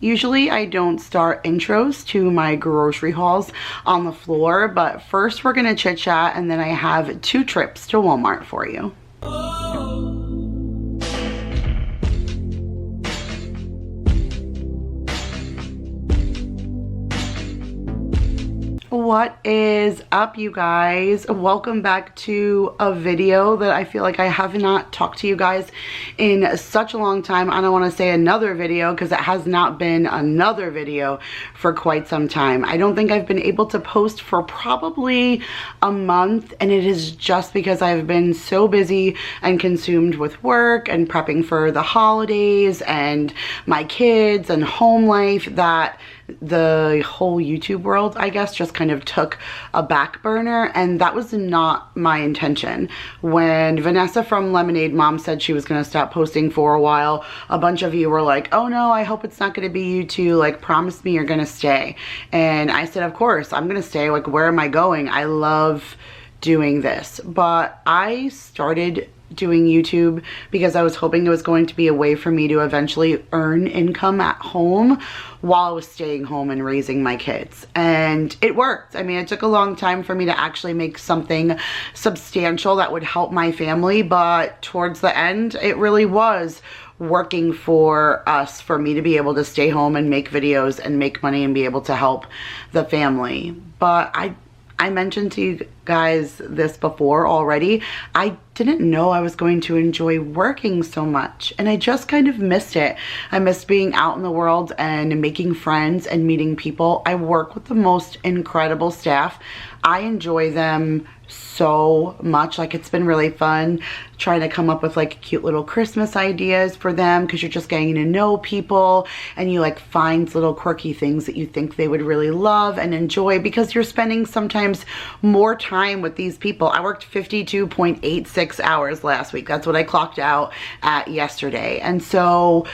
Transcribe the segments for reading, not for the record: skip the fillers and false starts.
Usually I don't start intros to my grocery hauls on the floor, but first we're gonna chit chat and then I have 2 trips to Walmart for you. What is up, you guys? Welcome back to a video that I feel like I have not talked to you guys in such a long time. I don't want to say another video because it has not been another video for quite some time. I don't think I've been able to post for probably a month, and it is just because I've been so busy and consumed with work and prepping for the holidays and my kids and home life that the whole YouTube world, I guess, just kind of took a back burner, and that was not my intention. When Vanessa from Lemonade Mom said she was going to stop posting for a while, a bunch of you were like, oh no, I hope it's not going to be you two, like, promise me you're going to stay. And I said, of course, I'm going to stay. Like, where am I going? I love doing this. But I started doing YouTube because I was hoping it was going to be a way for me to eventually earn income at home while I was staying home and raising my kids. And it worked. I mean, it took a long time for me to actually make something substantial that would help my family, but towards the end, it really was working for us, for me to be able to stay home and make videos and make money and be able to help the family. But I mentioned to you guys this before already. I didn't know I was going to enjoy working so much, and I just kind of missed it. I missed being out in the world and making friends and meeting people. I work with the most incredible staff. I enjoy them so much. Like, it's been really fun trying to come up with like cute little Christmas ideas for them, because you're just getting to know people and you like find little quirky things that you think they would really love and enjoy, because you're spending sometimes more time with these people. I worked 52.86 hours last week. That's what I clocked out at yesterday. And so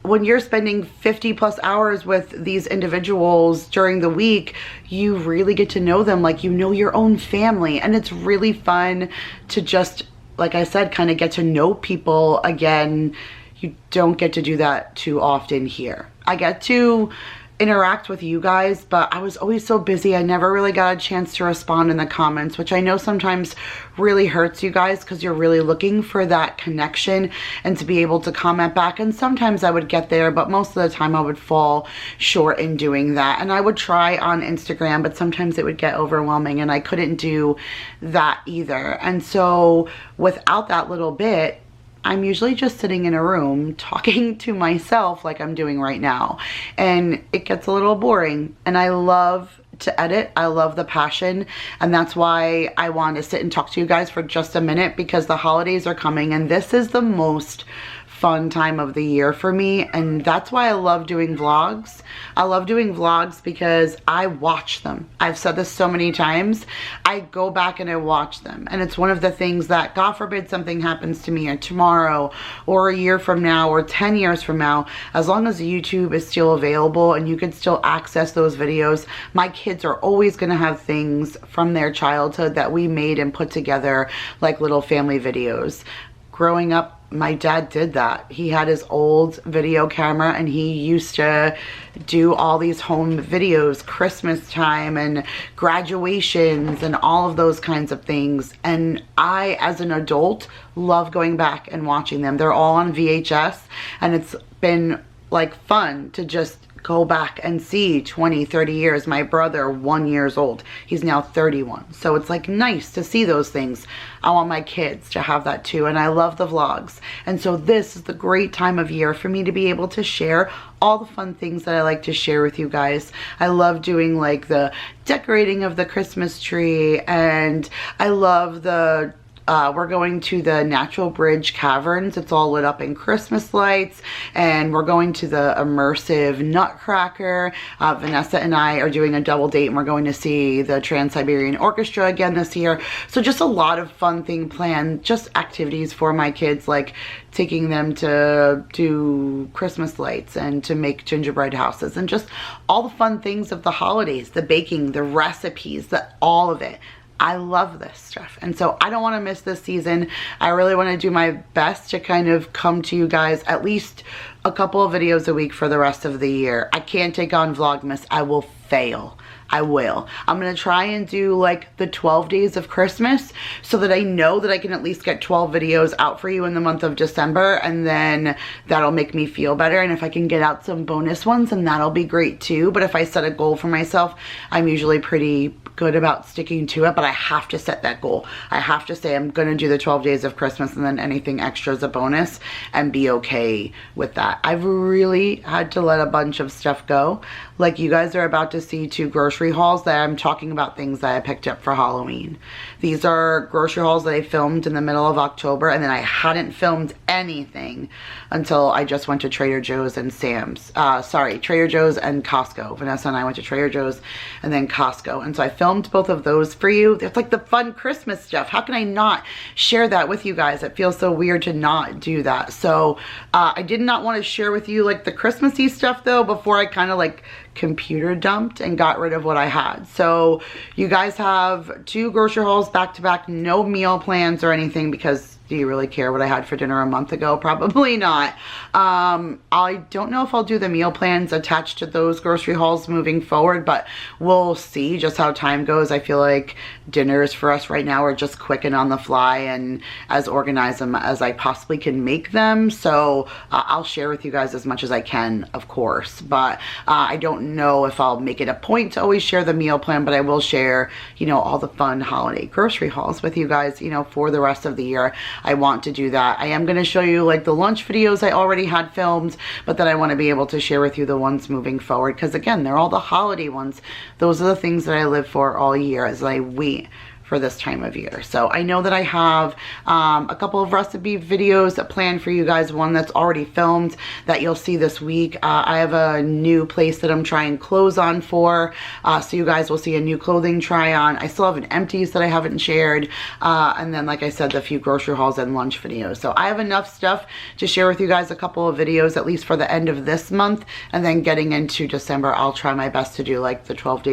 when you're spending 50 plus hours with these individuals during the week, you really get to know them like you know your own family. And it's really fun to just, like I said, kind of get to know people again. You don't get to do that too often here. I get to interact with you guys, but I was always so busy. I never really got a chance to respond in the comments, which I know sometimes really hurts you guys because you're really looking for that connection and to be able to comment back. And sometimes I would get there, but most of the time I would fall short in doing that. And I would try on Instagram, but sometimes it would get overwhelming and I couldn't do that either. And so without that little bit, I'm usually just sitting in a room talking to myself like I'm doing right now, and it gets a little boring. And I love to edit. I love the passion, and that's why I wanted to sit and talk to you guys for just a minute, because the holidays are coming and this is the most fun time of the year for me, and that's why I love doing vlogs. I love doing vlogs because I watch them. I've said this so many times. I go back and I watch them, and it's one of the things that, God forbid something happens to me or tomorrow or a year from now or 10 years from now, as long as YouTube is still available and you can still access those videos, my kids are always going to have things from their childhood that we made and put together, like little family videos. Growing up, my dad did that. He had his old video camera and he used to do all these home videos, Christmas time and graduations and all of those kinds of things. And I, as an adult, love going back and watching them. They're all on VHS, and it's been like fun to just go back and see 20, 30 years. My brother, 1 year old, he's now 31. So it's like nice to see those things. I want my kids to have that too. And I love the vlogs. And so this is the great time of year for me to be able to share all the fun things that I like to share with you guys. I love doing like the decorating of the Christmas tree, and I love the we're going to the Natural Bridge Caverns. It's all lit up in Christmas lights, and we're going to the immersive Nutcracker. Vanessa and I are doing a double date, and we're going to see the Trans-Siberian Orchestra again this year. So just a lot of fun things planned, just activities for my kids, like taking them to do Christmas lights and to make gingerbread houses, and just all the fun things of the holidays, the baking, the recipes, all of it. I love this stuff. And so I don't want to miss this season. I really want to do my best to kind of come to you guys at least a couple of videos a week for the rest of the year. I can't take on Vlogmas. I will fail. I will. I'm going to try and do like the 12 days of Christmas so that I know that I can at least get 12 videos out for you in the month of December, and then that'll make me feel better. And if I can get out some bonus ones, then that'll be great too. But if I set a goal for myself, I'm usually pretty good about sticking to it, but I have to set that goal. I have to say I'm going to do the 12 days of Christmas, and then anything extra is a bonus, and be okay with that. I've really had to let a bunch of stuff go. Like, you guys are about to see 2 grocery hauls that I'm talking about, things that I picked up for Halloween. These are grocery hauls that I filmed in the middle of October, and then I hadn't filmed anything until I just went to Trader Joe's and Sam's. Trader Joe's and Costco. Vanessa and I went to Trader Joe's and then Costco. And so I filmed both of those for you. It's like the fun Christmas stuff. How can I not share that with you guys? It feels so weird to not do that. So I did not want to share with you like the Christmassy stuff though before I kind of like computer dumped and got rid of what I had. So you guys have 2 grocery hauls back to back, no meal plans or anything, because do you really care what I had for dinner a month ago? Probably not. I don't know if I'll do the meal plans attached to those grocery hauls moving forward, but we'll see just how time goes. I feel like dinners for us right now are just quick and on the fly and as organized as I possibly can make them. So I'll share with you guys as much as I can, of course, but I don't know if I'll make it a point to always share the meal plan, but I will share, you know, all the fun holiday grocery hauls with you guys, you know, for the rest of the year. I want to do that. I am going to show you like the lunch videos I already had filmed, but then I want to be able to share with you the ones moving forward, because again, they're all the holiday ones. Those are the things that I live for all year as I wait for this time of year. So I know that I have a couple of recipe videos planned for you guys, one that's already filmed that you'll see this week. I have a new place that I'm trying clothes on for, so you guys will see a new clothing try on. I still have an empties that I haven't shared, and then like I said, the few grocery hauls and lunch videos. So I have enough stuff to share with you guys, a couple of videos at least for the end of this month, and then getting into December I'll try my best to do like the 12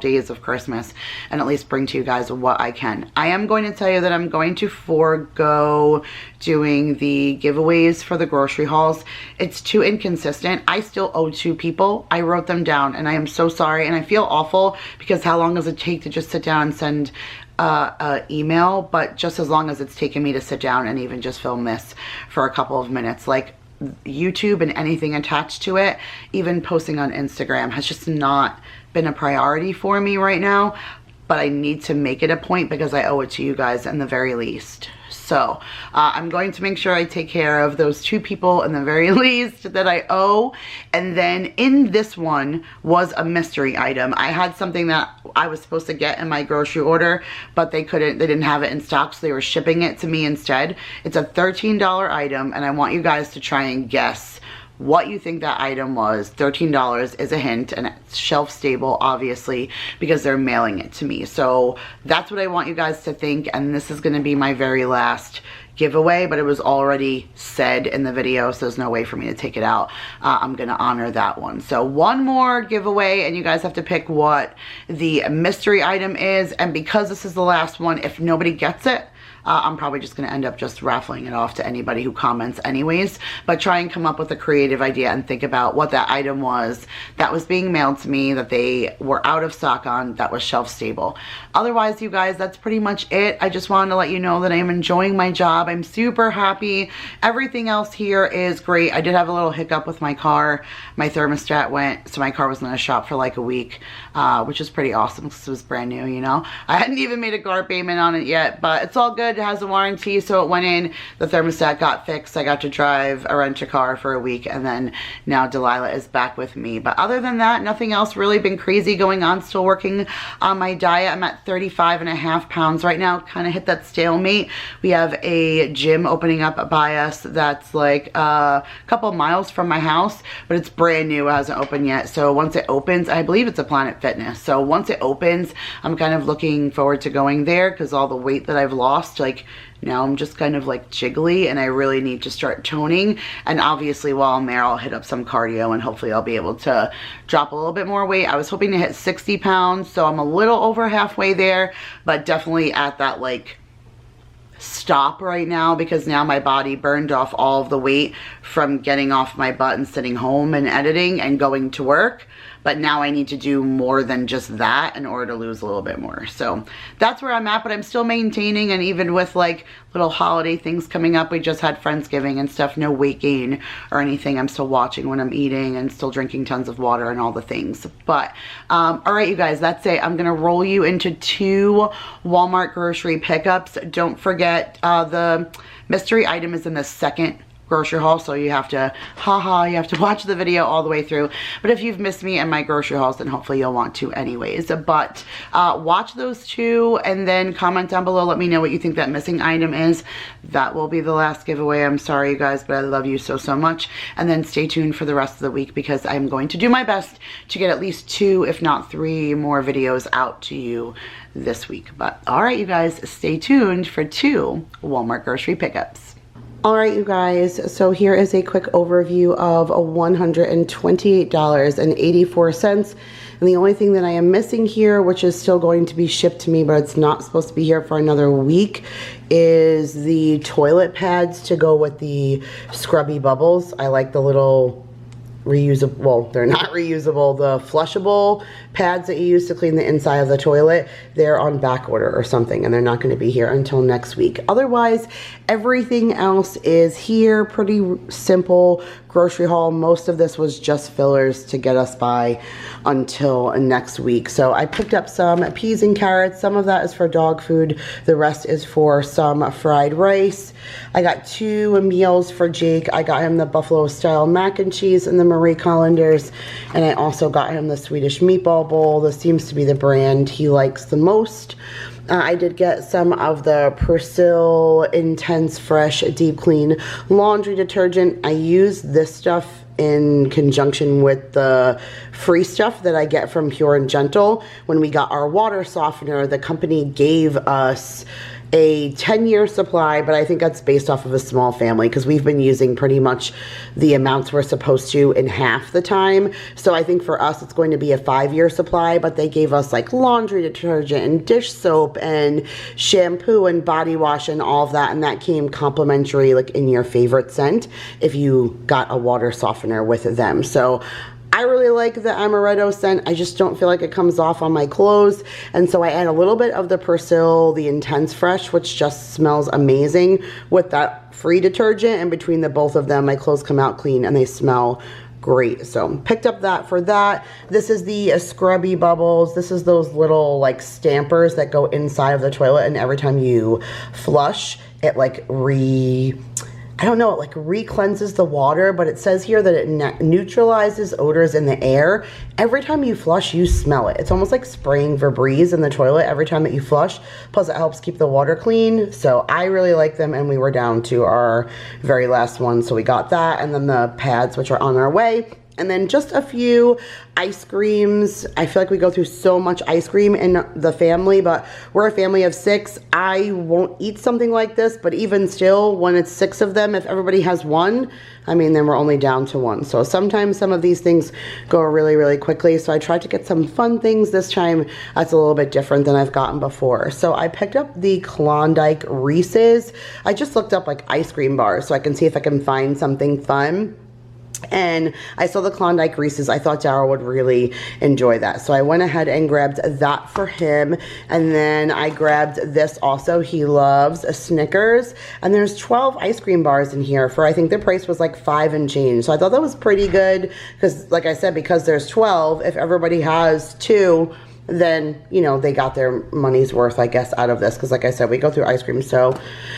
days of Christmas and at least bring to you guys what I can. I am going to tell you that I'm going to forego doing the giveaways for the grocery hauls. It's too inconsistent. I still owe 2 people. I wrote them down and I am so sorry, and I feel awful because how long does it take to just sit down and send email? But just as long as it's taken me to sit down and even just film this for a couple of minutes, like YouTube and anything attached to it, even posting on Instagram has just not been a priority for me right now, but I need to make it a point because I owe it to you guys in the very least. So I'm going to make sure I take care of those 2 people in the very least that I owe. And then in this one was a mystery item. I had something that I was supposed to get in my grocery order, but they didn't have it in stock, so they were shipping it to me instead. It's a $13 item, and I want you guys to try and guess what you think that item was. $13 is a hint, and it's shelf stable, obviously, because they're mailing it to me. So that's what I want you guys to think, and this is going to be my very last giveaway, but it was already said in the video, so there's no way for me to take it out. I'm gonna honor that one. So one more giveaway, and you guys have to pick what the mystery item is, and because this is the last one, if nobody gets it, I'm probably just going to end up just raffling it off to anybody who comments anyways, but try and come up with a creative idea and think about what that item was that was being mailed to me that they were out of stock on, that was shelf stable. Otherwise, you guys, that's pretty much it. I just wanted to let you know that I am enjoying my job. I'm super happy. Everything else here is great. I did have a little hiccup with my car. My thermostat went, so my car was in the shop for like a week, which is pretty awesome because it was brand new, you know. I hadn't even made a car payment on it yet, but it's all good. It has a warranty, so it went in, the thermostat got fixed, I got to drive a rent-a-car for a week, and then now Delilah is back with me. But other than that, nothing else really been crazy going on. Still working on my diet. I'm at 35.5 pounds right now, kind of hit that stalemate. We have a gym opening up by us that's like a couple miles from my house, but it's brand new, it hasn't opened yet. So once it opens, I believe it's a Planet Fitness, so once it opens, I'm kind of looking forward to going there because all the weight that I've lost lost. Like now I'm just kind of like jiggly, and I really need to start toning. And obviously while I'm there, I'll hit up some cardio and hopefully I'll be able to drop a little bit more weight. I was hoping to hit 60 pounds, so I'm a little over halfway there, but definitely at that like stop right now, because now my body burned off all of the weight from getting off my butt and sitting home and editing and going to work. But now I need to do more than just that in order to lose a little bit more. So that's where I'm at, but I'm still maintaining. And even with like little holiday things coming up, we just had Friendsgiving and stuff, no weight gain or anything. I'm still watching when I'm eating and still drinking tons of water and all the things. But all right, you guys, that's it. I'm gonna roll you into 2 Walmart grocery pickups. Don't forget the mystery item is in the second grocery haul, so you have to you have to watch the video all the way through. But if you've missed me and my grocery hauls, then hopefully you'll want to anyways. But watch those 2 and then comment down below, let me know what you think that missing item is. That will be the last giveaway. I'm sorry you guys, but I love you so much. And then stay tuned for the rest of the week, because I'm going to do my best to get at least 2 if not 3 more videos out to you this week. But all right, you guys, stay tuned for 2 Walmart grocery pickups. All right, you guys, so here is a quick overview of $128.84. And the only thing that I am missing here, which is still going to be shipped to me, but it's not supposed to be here for another week, is the toilet pads to go with the scrubby bubbles. I like the little reusable, well, they're not reusable, the flushable pads that you use to clean the inside of the toilet. They're on back order or something, and they're not going to be here until next week. Otherwise, everything else is here. Pretty simple grocery haul. Most of this was just fillers to get us by until next week. So I picked up some peas and carrots. Some of that is for dog food. The rest is for some fried rice. I got 2 meals for Jake. I got him the buffalo style mac and cheese and the Marie Callender's, and I also got him the Swedish meatball bowl. This seems to be the brand he likes the most. I did get some of the Persil Intense Fresh Deep Clean laundry detergent. I use this stuff in conjunction with the free stuff that I get from Pure and Gentle. When we got our water softener, the company gave us a 10-year supply, but I think that's based off of a small family, because we've been using pretty much the amounts we're supposed to in half the time. So I think for us it's going to be a 5-year supply, but they gave us like laundry detergent and dish soap and shampoo and body wash and all of that, and that came complimentary, like in your favorite scent, if you got a water softener with them. So I really like the amaretto scent. I just don't feel like it comes off on my clothes. And so I add a little bit of the Persil, the Intense Fresh, which just smells amazing with that free detergent. And between the both of them, my clothes come out clean and they smell great. So picked up that for that. This is the scrubby bubbles. This is those little like stampers that go inside of the toilet. And every time you flush, it like I don't know, it like re-cleanses the water, but it says here that it neutralizes odors in the air. Every time you flush, you smell it. It's almost like spraying Febreze in the toilet every time that you flush. Plus it helps keep the water clean. So I really like them, and we were down to our very last one. So we got that, and then the pads, which are on our way. And then just a few ice creams. I feel like we go through so much ice cream in the family, but we're a family of 6. I won't eat something like this, but even still, when it's 6 of them, if everybody has one, I mean, then we're only down to 1. So sometimes some of these things go really, really quickly. So I tried to get some fun things this time that's a little bit different than I've gotten before. So I picked up the Klondike Reese's. I just looked up like ice cream bars so I can see if I can find something fun. And I saw the Klondike Reese's. I thought Daryl would really enjoy that. So I went ahead and grabbed that for him. And then I grabbed this also. He loves a Snickers. And there's 12 ice cream bars in here for, I think the price was like $5 and change. So I thought that was pretty good because, like I said, because there's 12, if everybody has 2, then, you know, they got their money's worth, I guess, out of this. Because like I said, we go through ice cream so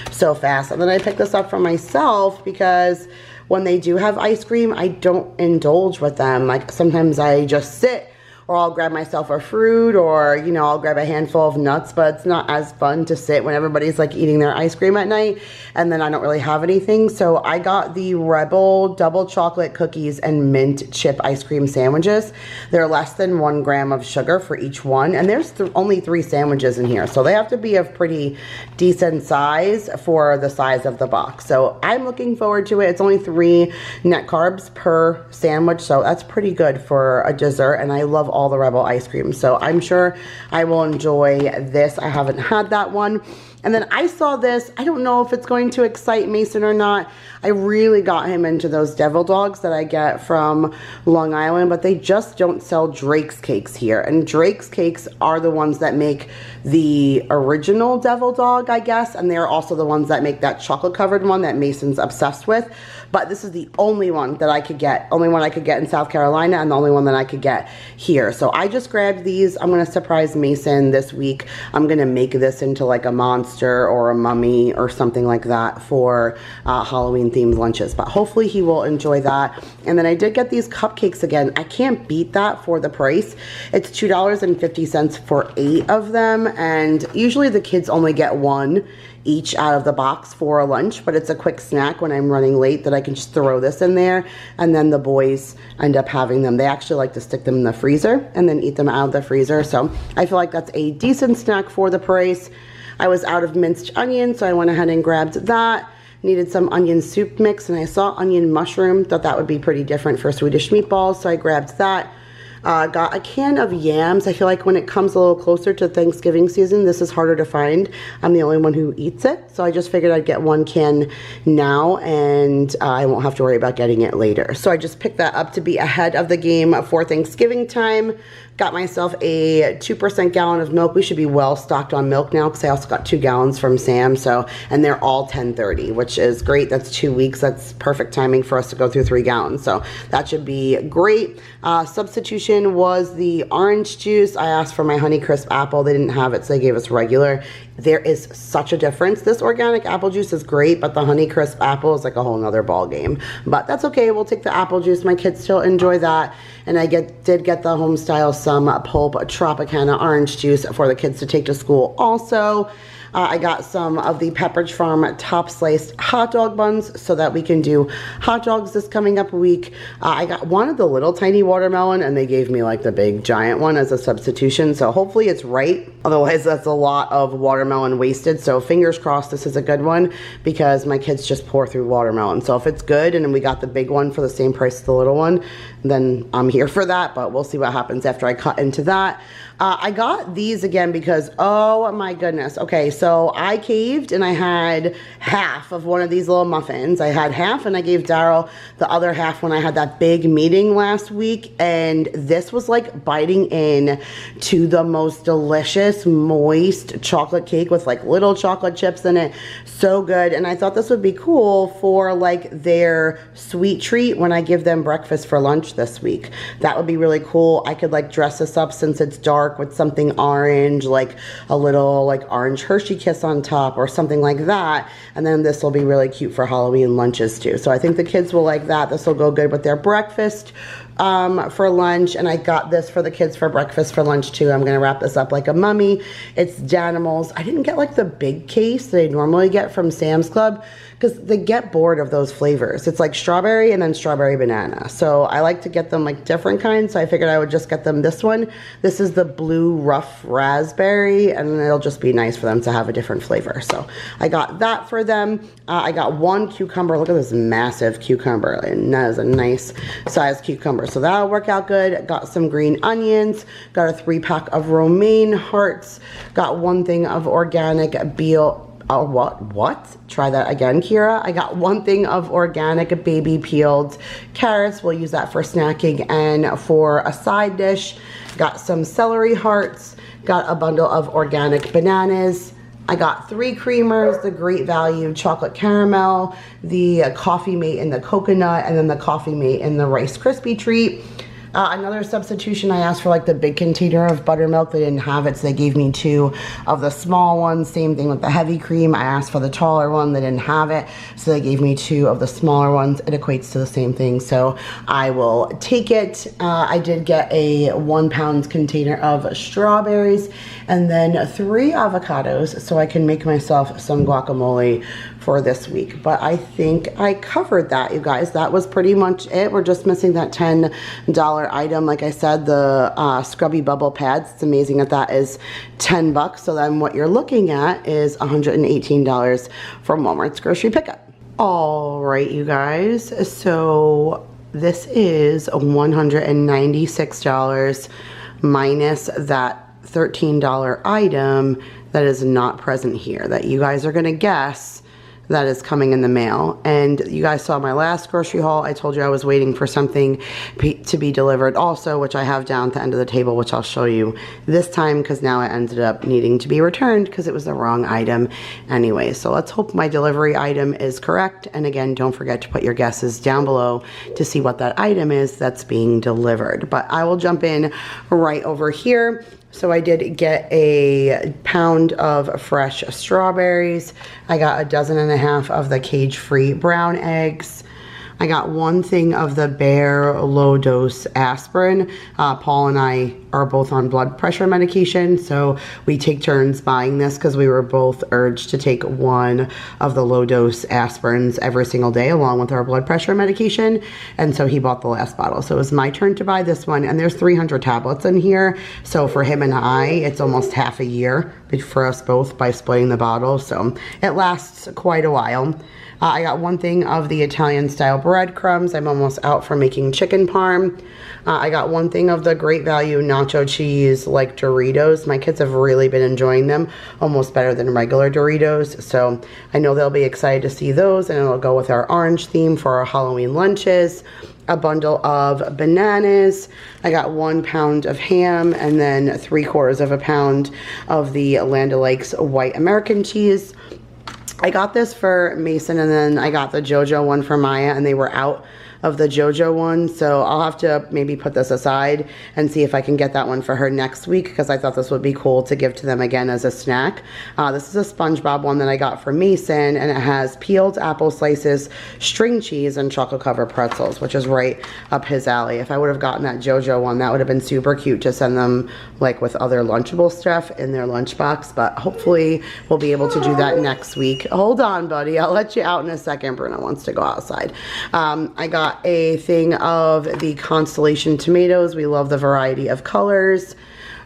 fast. And then I picked this up for myself because when they do have ice cream, I don't indulge with them. Like sometimes I just sit or I'll grab myself a fruit, or, you know, I'll grab a handful of nuts, but it's not as fun to sit when everybody's like eating their ice cream at night and then I don't really have anything. So I got the Rebel double chocolate cookies and mint chip ice cream sandwiches. They're less than 1 gram of sugar for each one, and there's only 3 sandwiches in here, so they have to be of pretty decent size for the size of the box. So I'm looking forward to it. It's only 3 net carbs per sandwich, so that's pretty good for a dessert, and I love all the Rebel ice cream, so I'm sure I will enjoy this. I haven't had that one. And then I saw this. I don't know if it's going to excite Mason or not. I really got him into those devil dogs that I get from Long Island, but they just don't sell Drake's cakes here. And Drake's cakes are the ones that make the original devil dog, I guess, and they're also the ones that make that chocolate covered one that Mason's obsessed with. But this is the only one that I could get, only one I could get in South Carolina, and the only one that I could get here. So I just grabbed these. I'm gonna surprise Mason this week. I'm gonna make this into like a monster or a mummy or something like that for Halloween themed lunches, but hopefully he will enjoy that. And then I did get these cupcakes again. I can't beat that for the price. It's $2.50 for 8 of them, and usually the kids only get 1 each out of the box for a lunch, but it's a quick snack when I'm running late that I can just throw this in there, and then the boys end up having them. They actually like to stick them in the freezer and then eat them out of the freezer, so I feel like that's a decent snack for the price. I was out of minced onion, so I went ahead and grabbed that. Needed some onion soup mix, and I saw onion mushroom, thought that would be pretty different for Swedish meatballs, so I grabbed that. Got a can of yams. I feel like when it comes a little closer to Thanksgiving season, this is harder to find. I'm the only one who eats it, so I just figured I'd get 1 can now, and I won't have to worry about getting it later. So I just picked that up to be ahead of the game for Thanksgiving time. Got myself a 2% gallon of milk. We should be well stocked on milk now because I also got 2 gallons from Sam. So, and they're all 1030, which is great. That's 2 weeks. That's perfect timing for us to go through 3 gallons. So that should be great. Substitution was the orange juice. I asked for my Honeycrisp apple. They didn't have it, so they gave us regular. There is such a difference. This organic apple juice is great, but the Honeycrisp apple is like a whole nother ball game. But that's okay. We'll take the apple juice. My kids still enjoy that. And I did get the Homestyle Some Pulp Tropicana orange juice for the kids to take to school also. I got some of the Pepperidge Farm top sliced hot dog buns so that we can do hot dogs this coming up week. I got one of the little tiny watermelon, and they gave me like the big giant one as a substitution, so hopefully it's right. Otherwise that's a lot of watermelon wasted, so fingers crossed this is a good one because my kids just pour through watermelon. So if it's good and we got the big one for the same price as the little one, then I'm here for that, but we'll see what happens after I cut into that. I got these again because, oh my goodness. Okay, so I caved and I had half of one of these little muffins. I had half and I gave Daryl the other half when I had that big meeting last week. And this was like biting in to the most delicious, moist chocolate cake with like little chocolate chips in it. So good. And I thought this would be cool for like their sweet treat when I give them breakfast for lunch this week. That would be really cool. I could like dress this up since it's dark with something orange, like a little like orange Hershey Kiss on top or something like that, and then this will be really cute for Halloween lunches too. So I think the kids will like that. This will go good with their breakfast for lunch, and I got this for the kids for breakfast for lunch too. I'm gonna wrap this up like a mummy. It's Danimals. I didn't get like the big case that I normally get from Sam's Club because they get bored of those flavors. It's like strawberry and then strawberry banana. So I like to get them like different kinds, so I figured I would just get them this one. This is the blue rough raspberry, and it'll just be nice for them to have a different flavor. So I got that for them. I got 1 cucumber. Look at this massive cucumber, and that is a nice size cucumber. So that'll work out good. Got some green onions. Got a 3-pack of romaine hearts. Got 1 thing of organic veal. Oh, what? Try that again, Kira. I got 1 thing of organic baby peeled carrots. We'll use that for snacking and for a side dish. Got some celery hearts. Got a bundle of organic bananas. I got 3 creamers, the Great Value chocolate caramel, the Coffee Mate in the coconut, and then the Coffee Mate in the Rice Krispie treat. Another substitution, I asked for like the big container of buttermilk. They didn't have it, so they gave me 2 of the small ones. Same thing with the heavy cream. I asked for the taller one. They didn't have it, so they gave me 2 of the smaller ones. It equates to the same thing, so I will take it. I did get a 1 pound container of strawberries and then 3 avocados so I can make myself some guacamole for this week. But I think I covered that, you guys. That was pretty much it. We're just missing that $10 item. Like I said, the scrubby bubble pads. It's amazing that is 10 bucks. So then what you're looking at is $118 from Walmart's grocery pickup. All right, you guys. So this is $196 minus that $13 item that is not present here, that you guys are gonna guess that is coming in the mail. And you guys saw my last grocery haul. I told you I was waiting for something to be delivered also, which I have down at the end of the table, which I'll show you this time, because now it ended up needing to be returned because it was the wrong item anyway. So let's hope my delivery item is correct. And again, don't forget to put your guesses down below to see what that item is that's being delivered. But I will jump in right over here. So I did get a pound of fresh strawberries. I got 1.5 dozen of the cage-free brown eggs. I got 1 thing of the Bear low dose aspirin. Paul and I are both on blood pressure medication, so we take turns buying this because we were both urged to take 1 of the low dose aspirins every single day along with our blood pressure medication, and so he bought the last bottle. So it was my turn to buy this one, and there's 300 tablets in here, so for him and I, it's almost half a year for us both by splitting the bottle, so it lasts quite a while. I got 1 thing of the Italian style breadcrumbs. I'm almost out for making chicken parm. I got 1 thing of the Great Value nacho cheese like Doritos. My kids have really been enjoying them, almost better than regular Doritos. So I know they'll be excited to see those, and it'll go with our orange theme for our Halloween lunches. A bundle of bananas. I got 1 pound of ham and then 3/4 pound of the Land O'Lakes white American cheese. I got this for Mason, and then I got the JoJo one for Maya, and they were out of the JoJo one, so I'll have to maybe put this aside and see if I can get that one for her next week, because I thought this would be cool to give to them again as a snack. This is a SpongeBob one that I got for Mason, and it has peeled apple slices, string cheese, and chocolate covered pretzels, which is right up his alley. If I would have gotten that JoJo one, that would have been super cute to send them like with other Lunchable stuff in their lunchbox, but hopefully we'll be able to do that next week. Hold on, buddy. I'll let you out in a second. Bruno wants to go outside. I got a thing of the Constellation tomatoes. We love the variety of colors.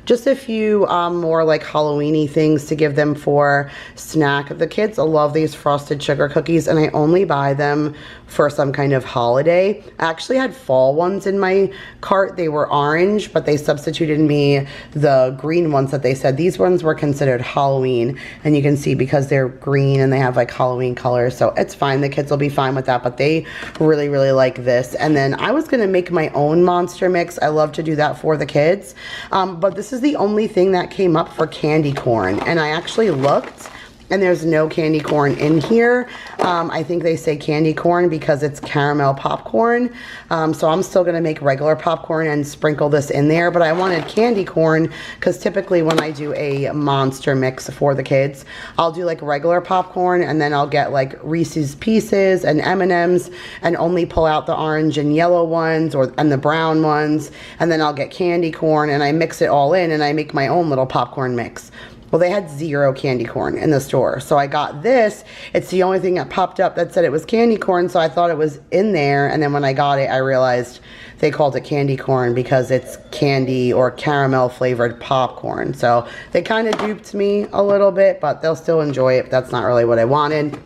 Just a few more like Halloween-y things to give them for snack. The kids love these frosted sugar cookies, and I only buy them for some kind of holiday. I actually had fall ones in my cart. They were orange, but they substituted me the green ones that they said these ones were considered Halloween, and you can see because they're green and they have like Halloween colors, so it's fine. The kids will be fine with that, but they really like this. And then I was gonna make my own monster mix. I love to do that for the kids, but this is the only thing that came up for candy corn, and I actually looked and there's no candy corn in here. I think they say candy corn because it's caramel popcorn, so I'm still gonna make regular popcorn and sprinkle this in there, but I wanted candy corn because typically when I do a monster mix for the kids, I'll do like regular popcorn, and then I'll get like Reese's Pieces and M&Ms and only pull out the orange and yellow ones and the brown ones, and then I'll get candy corn and I mix it all in and I make my own little popcorn mix. Well, they had 0 candy corn in the store, so I got this. It's the only thing that popped up that said it was candy corn, so I thought it was in there, and then when I got it, I realized they called it candy corn because it's candy or caramel flavored popcorn. So they kind of duped me a little bit, but they'll still enjoy it. That's not really what I wanted.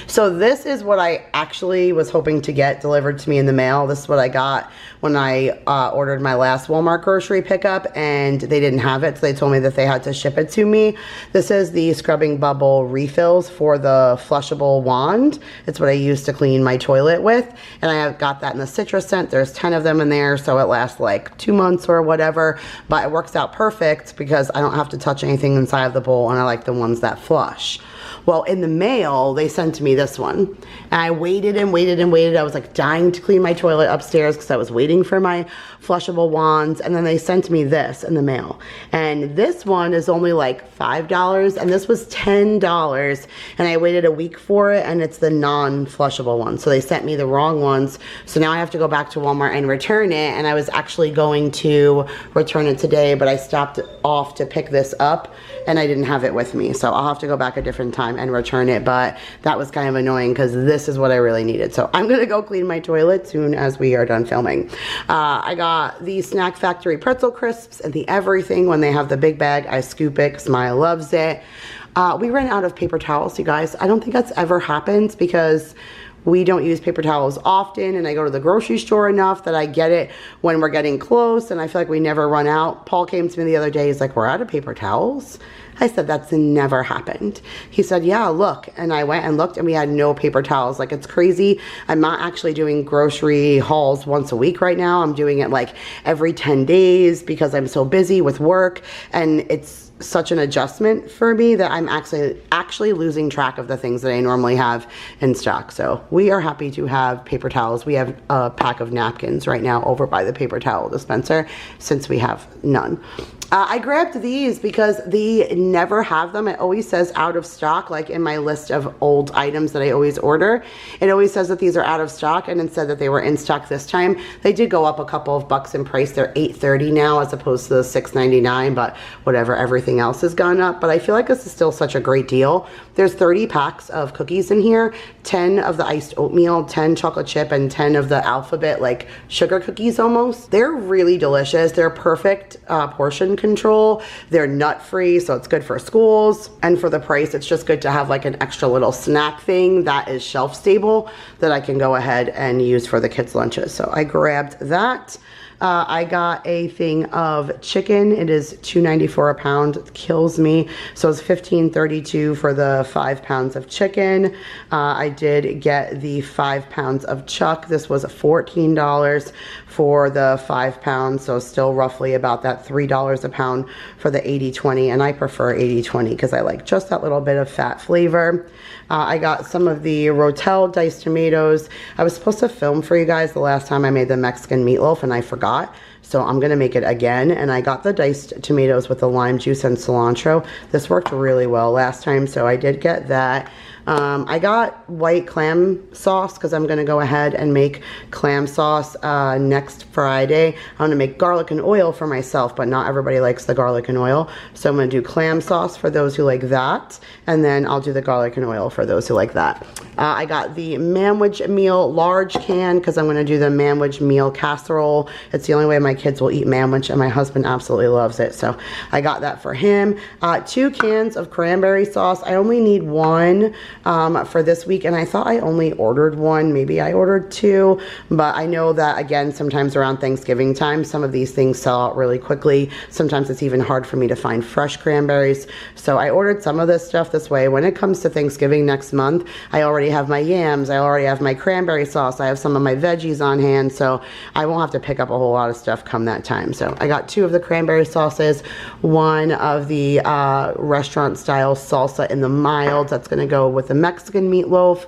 So this is what I actually was hoping to get delivered to me in the mail. This is what I got when I ordered my last Walmart grocery pickup, and they didn't have it, so they told me that they had to ship it to me. This is the scrubbing bubble refills for the flushable wand. It's what I use to clean my toilet with, and I have got that in the citrus scent. There's 10 of them in there, so it lasts like 2 months or whatever, but it works out perfect because I don't have to touch anything inside of the bowl, and I like the ones that flush. Well, in the mail, they sent me this one. And I waited and waited and waited. I was like dying to clean my toilet upstairs because I was waiting for my flushable wands. And then they sent me this in the mail. And this one is only like $5 and this was $10. And I waited a week for it and it's the non-flushable one. So they sent me the wrong ones. So now I have to go back to Walmart and return it. And I was actually going to return it today, but I stopped off to pick this up and I didn't have it with me. So I'll have to go back a different time and return it. But that was kind of annoying because this is what I really needed. So I'm gonna go clean my toilet soon as we are done filming. I got the Snack Factory pretzel crisps and the everything. When they have the big bag, I scoop it because Maya loves it. We ran out of paper towels, you guys. I don't think that's ever happened because we don't use paper towels often and I go to the grocery store enough that I get it when we're getting close and I feel like we never run out. Paul came to me the other day, he's like, we're out of paper towels? I said, that's never happened. He said, yeah, look. And I went and looked and we had no paper towels. Like, it's crazy. I'm not actually doing grocery hauls once a week right now. I'm doing it like every 10 days because I'm so busy with work and it's such an adjustment for me that I'm actually losing track of the things that I normally have in stock. So we are happy to have paper towels. We have a pack of napkins right now over by the paper towel dispenser since we have none. I grabbed these because they never have them. It always says out of stock, like in my list of old items that I always order. It always says that these are out of stock and it said that they were in stock this time. They did go up a couple of bucks in price. They're $8.30 now as opposed to the $6.99, but whatever, everything else has gone up. But I feel like this is still such a great deal. There's 30 packs of cookies in here, 10 of the iced oatmeal, 10 chocolate chip, and 10 of the alphabet like sugar cookies almost. They're really delicious. They're perfect portion control. They're nut free, so it's good for schools. And for the price, it's just good to have like an extra little snack thing that is shelf stable that I can go ahead and use for the kids' lunches. So I grabbed that. I got a thing of chicken. It is $2.94 a pound. It kills me. So it's $15.32 for the 5 pounds of chicken. I did get the 5 pounds of chuck. This was $14 for the 5 pounds. So still roughly about that $3 a pound for the 80/20. And I prefer 80/20 because I like just that little bit of fat flavor. I got some of the Rotel diced tomatoes. I was supposed to film for you guys the last time I made the Mexican meatloaf and I forgot. So I'm gonna make it again. And I got the diced tomatoes with the lime juice and cilantro. This worked really well last time, so I did get that. I got white clam sauce because I'm going to go ahead and make clam sauce next Friday. I'm going to make garlic and oil for myself, but not everybody likes the garlic and oil. So I'm going to do clam sauce for those who like that, and then I'll do the garlic and oil for those who like that. I got the manwich meal large can because I'm going to do the manwich meal casserole. It's the only way my kids will eat manwich, and my husband absolutely loves it. So I got that for him. 2 cans of cranberry sauce. I only need 1 for this week, and I thought I only ordered 1. Maybe I ordered 2, but I know that again sometimes around Thanksgiving time some of these things sell out really quickly. Sometimes it's even hard for me to find fresh cranberries, so I ordered some of this stuff this way. When it comes to Thanksgiving next month, I already have my yams, I already have my cranberry sauce, I have some of my veggies on hand, so I won't have to pick up a whole lot of stuff come that time. So I got 2 of the cranberry sauces, 1 of the restaurant style salsa in the mild. That's going to go with the Mexican meatloaf.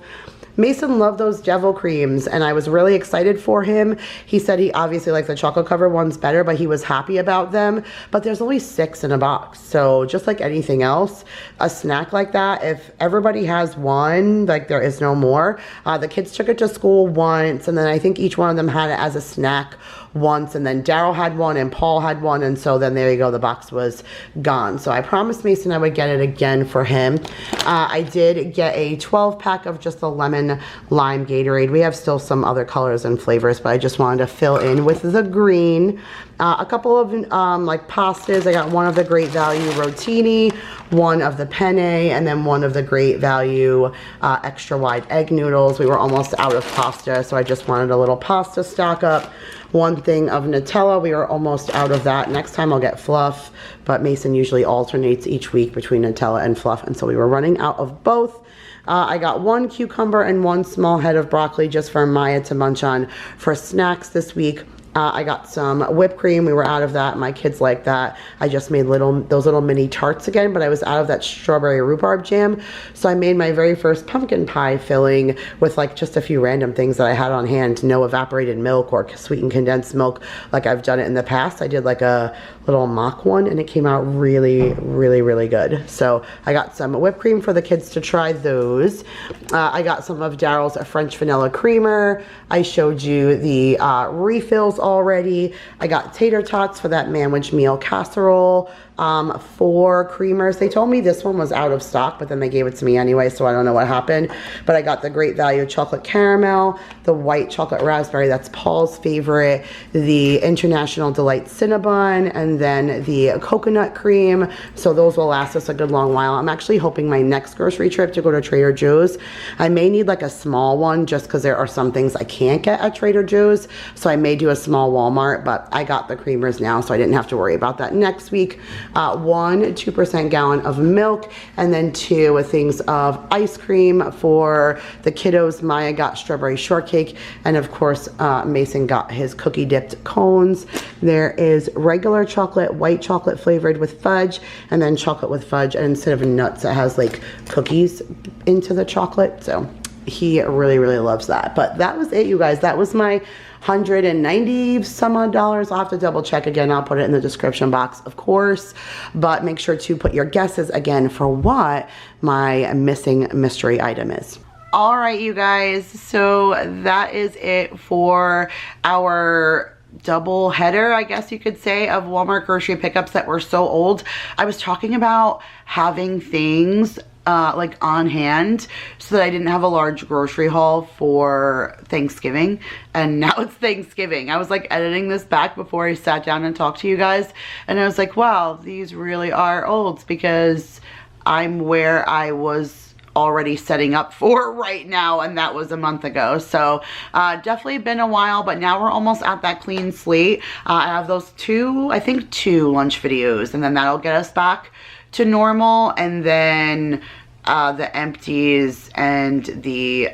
Mason loved those devil creams and I was really excited for him. He said he obviously liked the chocolate covered ones better, but he was happy about them. But there's only 6 in a box. So just like anything else, a snack like that, if everybody has one, like there is no more. The kids took it to school once, and then I think each one of them had it as a snack once, and then Daryl had one and Paul had one, and so then there you go, the box was gone. So I promised Mason I would get it again for him. I did get a 12 pack of just the lemon lime Gatorade. We have still some other colors and flavors, but I just wanted to fill in with the green. A couple of like pastas. I got one of the Great Value rotini, one of the penne, and then one of the Great Value extra wide egg noodles. We were almost out of pasta, so I just wanted a little pasta stock up. 1 thing of Nutella. We were almost out of that. Next time I'll get fluff, but Mason usually alternates each week between Nutella and fluff, and so we were running out of both. I got 1 cucumber and 1 small head of broccoli just for Maya to munch on for snacks this week. I got some whipped cream. We were out of that. My kids like that. I just made those little mini tarts again, but I was out of that strawberry rhubarb jam. So I made my very first pumpkin pie filling with like just a few random things that I had on hand. No evaporated milk or sweetened condensed milk like I've done it in the past. I did like a little mock one and it came out really, really, really good. So I got some whipped cream for the kids to try those. I got some of Daryl's French vanilla creamer. I showed you the refills already. I got tater tots for that manwich meal casserole. 4 creamers. They told me this one was out of stock, but then they gave it to me anyway, so I don't know what happened. But I got the Great Value chocolate caramel, the white chocolate raspberry, that's Paul's favorite, the International Delight Cinnabon, and then the coconut cream. So those will last us a good long while. I'm actually hoping my next grocery trip to go to Trader Joe's, I may need like a small one just because there are some things I can't get at Trader Joe's. So I may do a small Walmart, but I got the creamers now, so I didn't have to worry about that next week. 1 2% gallon of milk, and then 2 things of ice cream for the kiddos. Maya got strawberry shortcake, and of course Mason got his cookie dipped cones. There is regular chocolate, white chocolate flavored with fudge, and then chocolate with fudge, and instead of nuts it has like cookies into the chocolate. So he really, really loves that. But that was it, you guys. That was my $190 some odd. I'll have to double check again. I'll put it in the description box, of course. But make sure to put your guesses again for what my missing mystery item is. All right, you guys. So that is it for our double header, I guess you could say, of Walmart grocery pickups that were so old. I was talking about having things like on hand so that I didn't have a large grocery haul for Thanksgiving, and now it's Thanksgiving. I was like editing this back before I sat down and talked to you guys, and I was like, wow, these really are old, because I'm where I was already setting up for right now, and that was a month ago. So definitely been a while, but now we're almost at that clean slate. I have those I think two lunch videos, and then that'll get us back to normal. And then the empties and the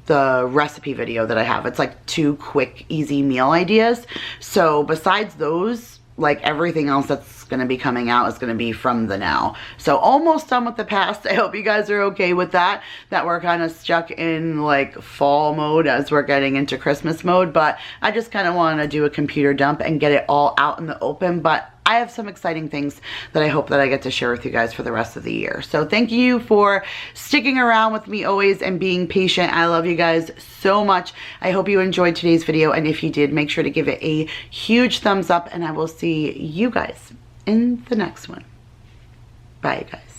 recipe video that I have, it's like 2 quick easy meal ideas. So besides those, like everything else that's going to be coming out is going to be from the now. So almost done with the past. I hope you guys are okay with that we're kind of stuck in like fall mode as we're getting into Christmas mode. But I just kind of want to do a computer dump and get it all out in the open. But I have some exciting things that I hope that I get to share with you guys for the rest of the year. So thank you for sticking around with me always and being patient. I love you guys so much. I hope you enjoyed today's video, and if you did, make sure to give it a huge thumbs up, and I will see you guys in the next one. Bye, guys.